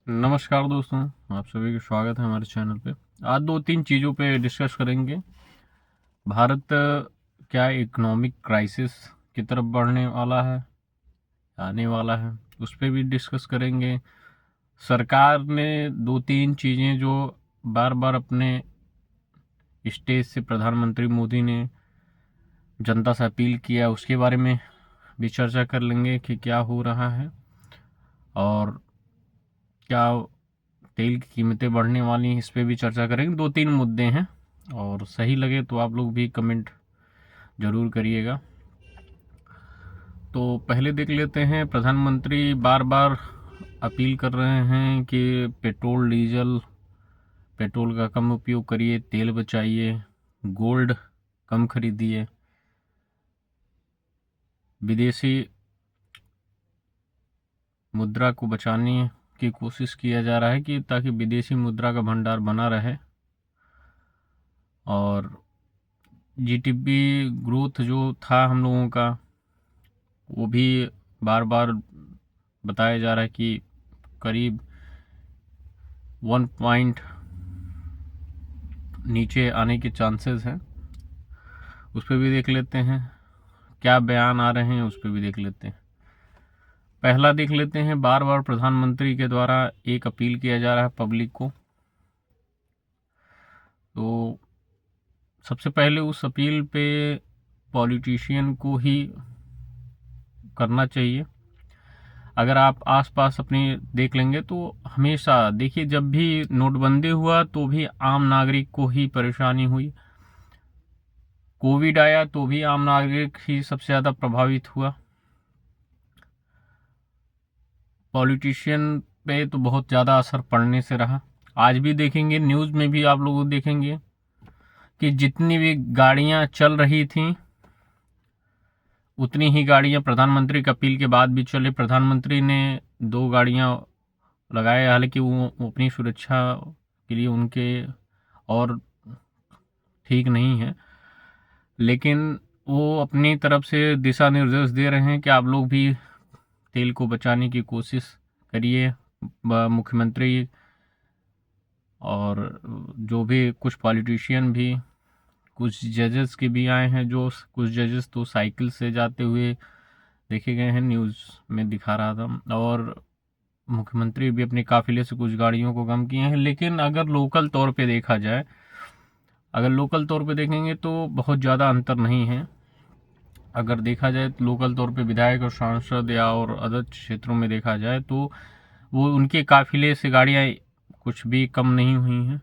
नमस्कार दोस्तों, आप सभी का स्वागत है हमारे चैनल पे। आज दो तीन चीज़ों पे डिस्कस करेंगे। भारत क्या इकोनॉमिक क्राइसिस की तरफ बढ़ने वाला है, आने वाला है, उस पे भी डिस्कस करेंगे। सरकार ने दो तीन चीज़ें जो बार बार अपने स्टेज से प्रधानमंत्री मोदी ने जनता से अपील किया, उसके बारे में भी चर्चा कर लेंगे कि क्या हो रहा है और क्या तेल की कीमतें बढ़ने वाली हैं, इस पे भी चर्चा करेंगे। दो तीन मुद्दे हैं और सही लगे तो आप लोग भी कमेंट ज़रूर करिएगा। तो पहले देख लेते हैं, प्रधानमंत्री बार बार अपील कर रहे हैं कि पेट्रोल का कम उपयोग करिए, तेल बचाइए, गोल्ड कम खरीदिए, विदेशी मुद्रा को बचाने की कोशिश किया जा रहा है कि ताकि विदेशी मुद्रा का भंडार बना रहे और जीडीपी ग्रोथ जो था हम लोगों का वो भी बार बार बताया जा रहा है कि करीब 1 पॉइंट नीचे आने के चांसेस हैं। उस पर भी देख लेते हैं, क्या बयान आ रहे हैं उस पर भी देख लेते हैं। पहला देख लेते हैं, बार बार प्रधानमंत्री के द्वारा एक अपील किया जा रहा है पब्लिक को। तो सबसे पहले उस अपील पे पॉलिटिशियन को ही करना चाहिए। अगर आप आसपास अपने देख लेंगे तो हमेशा देखिए, जब भी नोटबंदी हुआ तो भी आम नागरिक को ही परेशानी हुई। कोविड आया तो भी आम नागरिक ही सबसे ज़्यादा प्रभावित हुआ। पॉलिटिशियन पे तो बहुत ज़्यादा असर पड़ने से रहा। आज भी देखेंगे, न्यूज़ में भी आप लोग देखेंगे कि जितनी भी गाड़ियां चल रही थीं उतनी ही गाड़ियां प्रधानमंत्री की अपील के बाद भी चले। प्रधानमंत्री ने 2 गाड़ियां लगाए, हालांकि वो अपनी सुरक्षा के लिए उनके और ठीक नहीं है, लेकिन वो अपनी तरफ से दिशा निर्देश दे रहे हैं कि आप लोग भी तेल को बचाने की कोशिश करिए। मुख्यमंत्री और जो भी कुछ पॉलिटिशियन भी, कुछ जजेस के भी आए हैं, जो कुछ जजेस तो साइकिल से जाते हुए देखे गए हैं, न्यूज़ में दिखा रहा था। और मुख्यमंत्री भी अपने काफिले से कुछ गाड़ियों को कम किए हैं। लेकिन अगर लोकल तौर पे देखा जाए, अगर लोकल तौर पे देखेंगे तो बहुत ज़्यादा अंतर नहीं है। अगर देखा जाए तो लोकल तौर पे विधायक और सांसद या और अदर क्षेत्रों में देखा जाए तो वो उनके काफिले से गाड़ियाँ कुछ भी कम नहीं हुई हैं।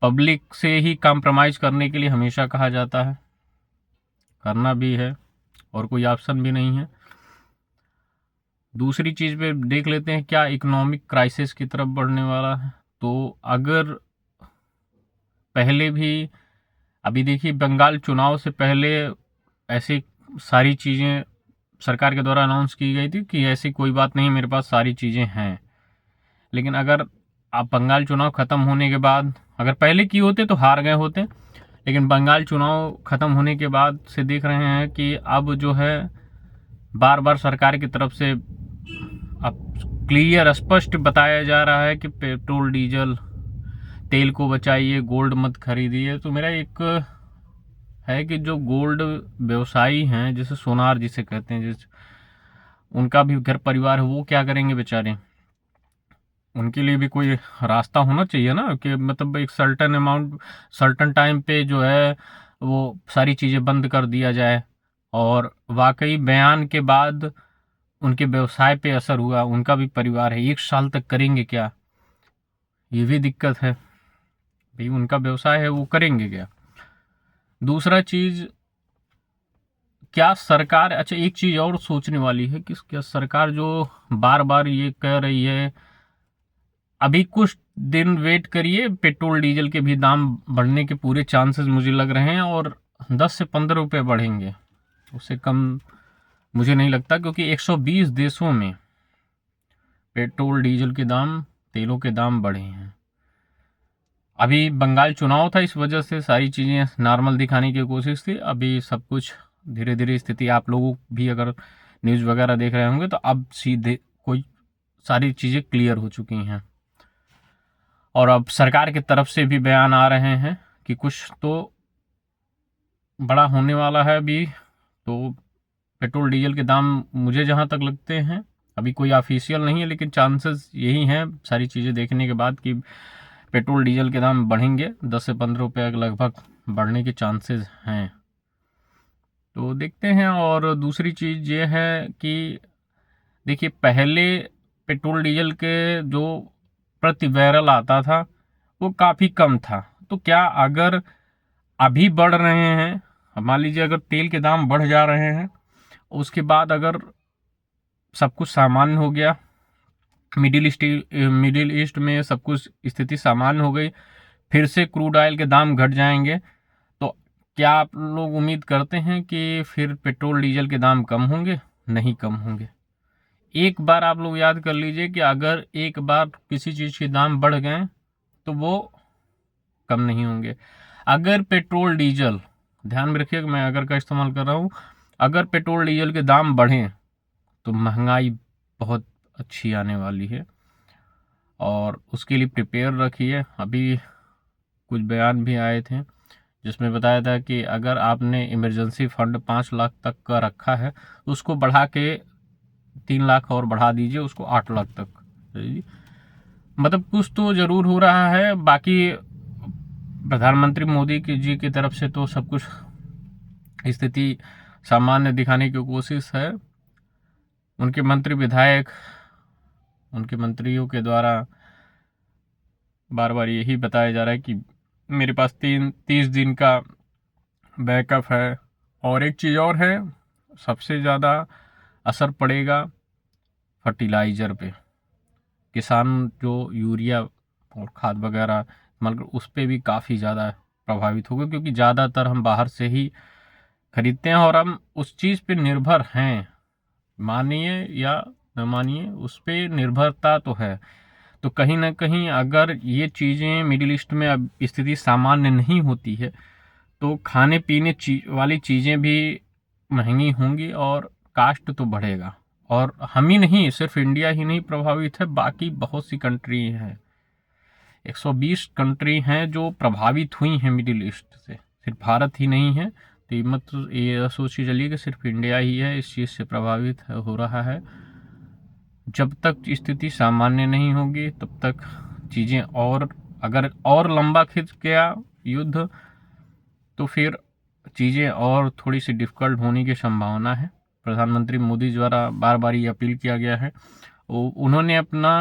पब्लिक से ही कॉम्प्रोमाइज़ करने के लिए हमेशा कहा जाता है, करना भी है और कोई ऑप्शन भी नहीं है। दूसरी चीज़ पे देख लेते हैं, क्या इकोनॉमिक क्राइसिस की तरफ बढ़ने वाला है। तो अगर पहले भी, अभी देखिए बंगाल चुनाव से पहले ऐसी सारी चीज़ें सरकार के द्वारा अनाउंस की गई थी कि ऐसी कोई बात नहीं, मेरे पास सारी चीज़ें हैं। लेकिन अगर आप बंगाल चुनाव ख़त्म होने के बाद अगर पहले किए होते तो हार गए होते, लेकिन बंगाल चुनाव ख़त्म होने के बाद से देख रहे हैं कि अब जो है बार बार सरकार की तरफ से अब क्लियर स्पष्ट बताया जा रहा है कि पेट्रोल डीजल तेल को बचाइए, गोल्ड मत खरीदिए। तो मेरा एक है कि जो गोल्ड व्यवसायी हैं, जैसे सोनार जिसे कहते हैं, जिस उनका भी घर परिवार है, वो क्या करेंगे बेचारे। उनके लिए भी कोई रास्ता होना चाहिए ना, कि मतलब एक सर्टन अमाउंट, सर्टन टाइम पे जो है वो सारी चीज़ें बंद कर दिया जाए। और वाकई बयान के बाद उनके व्यवसाय पे असर हुआ, उनका भी परिवार है, 1 साल तक करेंगे क्या, ये भी दिक्कत है। भाई उनका व्यवसाय है, वो करेंगे क्या। दूसरा चीज़, क्या सरकार, अच्छा एक चीज़ और सोचने वाली है कि क्या सरकार जो बार बार ये कह रही है, अभी कुछ दिन वेट करिए, पेट्रोल डीजल के भी दाम बढ़ने के पूरे चांसेस मुझे लग रहे हैं और 10 से 15 रुपये बढ़ेंगे, उससे कम मुझे नहीं लगता, क्योंकि 120 देशों में पेट्रोल डीजल के दाम, तेलों के दाम बढ़े हैं। अभी बंगाल चुनाव था, इस वजह से सारी चीज़ें नॉर्मल दिखाने की कोशिश थी। अभी सब कुछ धीरे धीरे स्थिति, आप लोगों भी अगर न्यूज़ वगैरह देख रहे होंगे तो अब सीधे कोई सारी चीज़ें क्लियर हो चुकी हैं। और अब सरकार की तरफ से भी बयान आ रहे हैं कि कुछ तो बड़ा होने वाला है अभी। तो पेट्रोल डीजल के दाम मुझे जहाँ तक लगते हैं, अभी कोई ऑफिशियल नहीं है, लेकिन चांसेस यही हैं सारी चीज़ें देखने के बाद कि पेट्रोल डीजल के दाम बढ़ेंगे, 10 से 15 रुपये के लगभग बढ़ने के चांसेस हैं। तो देखते हैं। और दूसरी चीज़ ये है कि देखिए, पहले पेट्रोल डीजल के जो प्रति बैरल आता था वो काफ़ी कम था। तो क्या अगर अभी बढ़ रहे हैं, मान लीजिए अगर तेल के दाम बढ़ जा रहे हैं, उसके बाद अगर सब कुछ सामान्य हो गया, मिडिल ईस्ट में सब कुछ स्थिति सामान्य हो गई, फिर से क्रूड ऑयल के दाम घट जाएंगे, तो क्या आप लोग उम्मीद करते हैं कि फिर पेट्रोल डीजल के दाम कम होंगे? नहीं कम होंगे। एक बार आप लोग याद कर लीजिए कि अगर एक बार किसी चीज़ के दाम बढ़ गए तो वो कम नहीं होंगे। अगर पेट्रोल डीजल, ध्यान में रखिएगा मैं अगर का इस्तेमाल कर रहा हूँ, अगर पेट्रोल डीजल के दाम बढ़ें तो महंगाई बहुत अच्छी आने वाली है, और उसके लिए प्रिपेयर रखिए। अभी कुछ बयान भी आए थे जिसमें बताया था कि अगर आपने इमरजेंसी फंड 5 लाख तक का रखा है तो उसको बढ़ा के 3 लाख और बढ़ा दीजिए, उसको 8 लाख तक। मतलब कुछ तो ज़रूर हो रहा है। बाकी प्रधानमंत्री मोदी जी की तरफ से तो सब कुछ स्थिति सामान्य दिखाने की कोशिश है। उनके मंत्री विधायक, उनके मंत्रियों के द्वारा बार बार यही बताया जा रहा है कि मेरे पास 30 दिन का बैकअप है। और एक चीज़ और है, सबसे ज़्यादा असर पड़ेगा फर्टिलाइज़र पे। किसान जो यूरिया और खाद वगैरह मतलब उस पर भी काफ़ी ज़्यादा प्रभावित होगा, क्योंकि ज़्यादातर हम बाहर से ही खरीदते हैं और हम उस चीज़ पे निर्भर हैं, मानिए या न मानिए, उस पर निर्भरता तो है। तो कहीं ना कहीं अगर ये चीज़ें मिडिल ईस्ट में अब स्थिति सामान्य नहीं होती है तो खाने पीने वाली चीज़ें भी महंगी होंगी और कास्ट तो बढ़ेगा। और हम ही नहीं, सिर्फ इंडिया ही नहीं प्रभावित है, बाकी बहुत सी कंट्री हैं, 120 कंट्री हैं जो प्रभावित हुई हैं मिडिल ईस्ट से, सिर्फ भारत ही नहीं है। तो मत ये सोचिए चलिए कि सिर्फ इंडिया ही है इस चीज़ से प्रभावित हो रहा है। जब तक स्थिति सामान्य नहीं होगी तब तक चीज़ें, और अगर और लंबा खिंच गया युद्ध तो फिर चीज़ें और थोड़ी सी डिफ़िकल्ट होने की संभावना है। प्रधानमंत्री मोदी द्वारा बार बार ये अपील किया गया है। उन्होंने अपना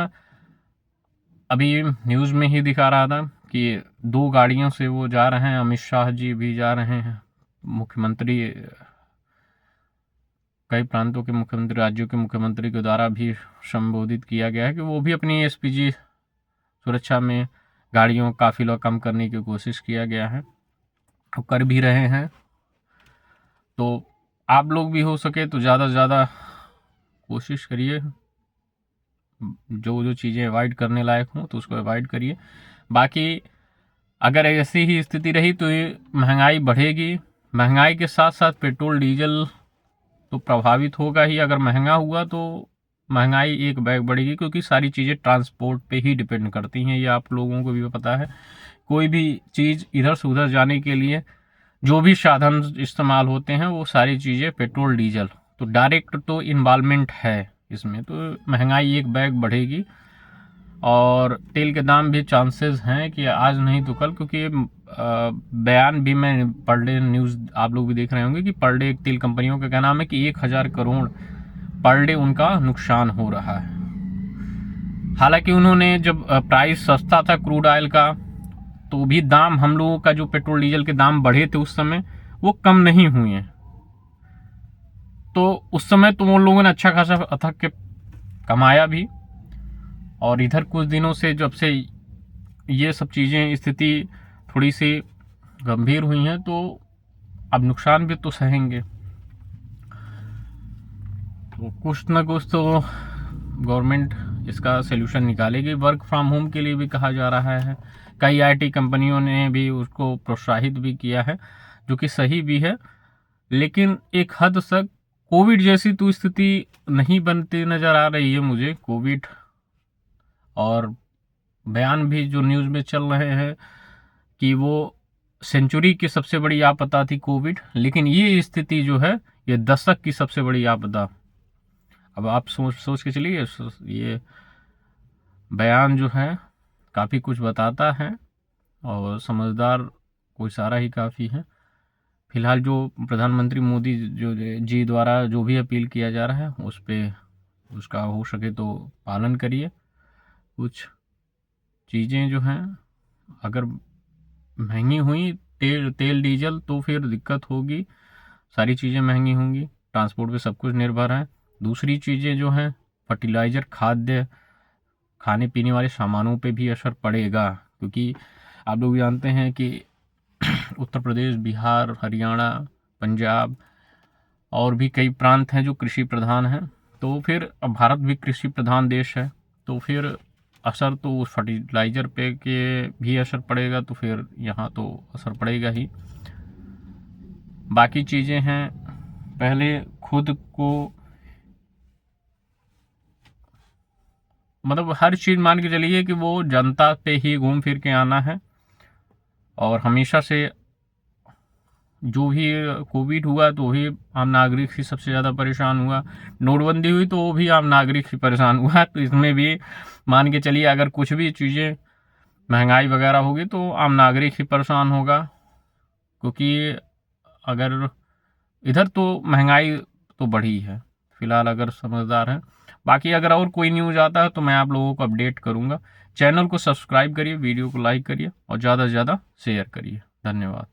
अभी न्यूज़ में ही दिखा रहा था कि 2 गाड़ियों से वो जा रहे हैं, अमित शाह जी भी जा रहे हैं, मुख्यमंत्री, कई प्रांतों के मुख्यमंत्री, राज्यों के मुख्यमंत्री के द्वारा भी संबोधित किया गया है कि वो भी अपनी एसपीजी सुरक्षा में गाड़ियों का काफिला कम करने की कोशिश किया गया है, वो कर भी रहे हैं। तो आप लोग भी हो सके तो ज़्यादा से ज़्यादा कोशिश करिए, जो जो चीज़ें अवॉइड करने लायक हों तो उसको अवॉइड करिए। बाकी अगर ऐसी ही स्थिति रही तो ये महंगाई बढ़ेगी। महंगाई के साथ साथ पेट्रोल डीजल तो प्रभावित होगा ही। अगर महंगा हुआ तो महंगाई एक बैग बढ़ेगी, क्योंकि सारी चीज़ें ट्रांसपोर्ट पे ही डिपेंड करती हैं, ये आप लोगों को भी पता है। कोई भी चीज़ इधर से उधर जाने के लिए जो भी साधन इस्तेमाल होते हैं वो सारी चीज़ें पेट्रोल डीजल, तो डायरेक्ट तो इन्वॉल्वमेंट है इसमें। तो महंगाई एक बैग बढ़ेगी। और तेल के दाम भी चांसेस हैं कि आज नहीं तो कल, क्योंकि बयान भी मैं पर डे न्यूज़ आप लोग भी देख रहे होंगे कि पर डे तेल कंपनियों का कहना है कि 1000 करोड़ पर डे उनका नुकसान हो रहा है। हालांकि उन्होंने जब प्राइस सस्ता था क्रूड ऑयल का तो भी दाम, हम लोगों का जो पेट्रोल डीजल के दाम बढ़े थे उस समय, वो कम नहीं हुए हैं। तो उस समय तो उन लोगों ने अच्छा खासा अथक के कमाया भी। और इधर कुछ दिनों से जब से ये सब चीज़ें स्थिति थोड़ी सी गंभीर हुई हैं तो अब नुकसान भी तो सहेंगे। तो कुछ ना कुछ तो गवर्नमेंट इसका सलूशन निकालेगी। वर्क फ्रॉम होम के लिए भी कहा जा रहा है, कई आईटी कंपनियों ने भी उसको प्रोत्साहित भी किया है, जो कि सही भी है। लेकिन एक हद तक कोविड जैसी तो स्थिति नहीं बनती नज़र आ रही है मुझे। कोविड और बयान भी जो न्यूज़ में चल रहे हैं कि वो सेंचुरी की सबसे बड़ी आपदा थी कोविड, लेकिन ये स्थिति जो है ये दशक की सबसे बड़ी आपदा। अब आप सोच के चलिए, ये बयान जो है काफ़ी कुछ बताता है और समझदार को इशारा ही काफ़ी है। फिलहाल जो प्रधानमंत्री मोदी जी द्वारा जो भी अपील किया जा रहा है उस पे उसका हो सके तो पालन करिए। कुछ चीज़ें जो हैं अगर महंगी हुई, तेल डीजल, तो फिर दिक्कत होगी, सारी चीज़ें महंगी होंगी, ट्रांसपोर्ट पे सब कुछ निर्भर है। दूसरी चीज़ें जो हैं फर्टिलाइज़र, खाद्य, खाने पीने वाले सामानों पे भी असर पड़ेगा, क्योंकि आप लोग जानते हैं कि उत्तर प्रदेश, बिहार, हरियाणा, पंजाब और भी कई प्रांत हैं जो कृषि प्रधान हैं। तो फिर अब भारत भी कृषि प्रधान देश है, तो फिर असर तो उस फर्टिलाइज़र पे के भी असर पड़ेगा, तो फिर यहाँ तो असर पड़ेगा ही। बाकी चीज़ें हैं, पहले खुद को मतलब हर चीज़ मान के चलिए कि वो जनता पे ही घूम फिर के आना है। और हमेशा से जो भी कोविड हुआ तो वही आम नागरिक ही सबसे ज़्यादा परेशान हुआ, नोटबंदी हुई तो वो भी आम नागरिक ही परेशान हुआ। तो इसमें भी मान के चलिए अगर कुछ भी चीज़ें महंगाई वगैरह होगी तो आम नागरिक ही परेशान होगा, क्योंकि अगर इधर तो महंगाई तो बढ़ी है फिलहाल, अगर समझदार हैं। बाकी अगर और कोई न्यूज़ आता है तो मैं आप लोगों को अपडेट करूँगा। चैनल को सब्सक्राइब करिए, वीडियो को लाइक करिए और ज़्यादा से ज़्यादा शेयर करिए। धन्यवाद।